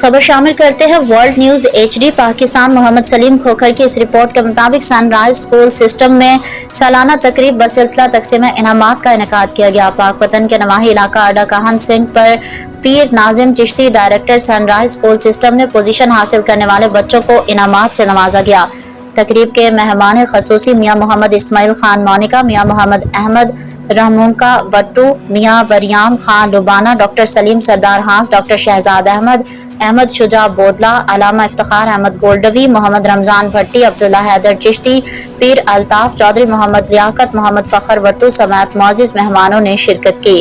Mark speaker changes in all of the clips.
Speaker 1: खबर शामिल करते हैं world news HD Pakistan. Mohammad Saleem Khokhar की इस रिपोर्ट के मुताबिक सनराइज स्कूल सिस्टम में सालाना तकरीब बसिलसिला तकसीम इनामात का इनेकाद किया गया। पाक वतन के नवाही इलाका अड्डा काहन सिंह पर पीर Nazim Chishti director sunrise school system ने पोजीशन हासिल करने वाले बच्चों को इनामात से नवाजा गया। तकरीब के मेहमान खसूसी मियाँ मोहम्मद इस्माइल खान मोनिका, मियाँ मोहम्मद अहमद रहमुका बट्टू, मियाँ बरियाम खान लुबाना, डॉक्टर सलीम सरदार हांस, डॉक्टर शहजाद अहमद शुजा बोदला, अलामा इफ्तिखार अहमद गोल्डवी, मोहम्मद रमजान भट्टी, अब्दुल्ला हैदर चिश्ती, पीर अल्ताफ चौधरी, मोहम्मद लियाकत, मोहम्मद फखर बट्टू समेत मौजूद मेहमानों ने शिरकत की।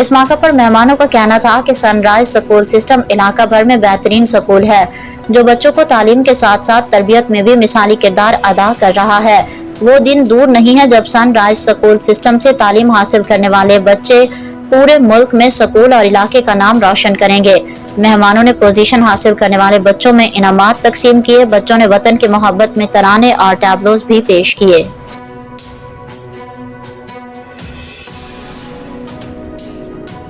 Speaker 1: इस मौके पर मेहमानों का कहना था कि सनराइज स्कूल सिस्टम इलाका भर में बेहतरीन स्कूल है जो बच्चों को तालीम के साथ साथ तरबियत में भी मिसाली किरदार अदा कर रहा है। वो दिन दूर नहीं है जब सनराइज स्कूल सिस्टम से तालीम हासिल करने वाले बच्चे पूरे मुल्क में स्कूल और इलाके का नाम रोशन करेंगे। मेहमानों ने पोजीशन हासिल करने वाले बच्चों में इनामात तकसीम किए। बच्चों ने वतन की मोहब्बत में तराने और टैबलोज भी पेश किए।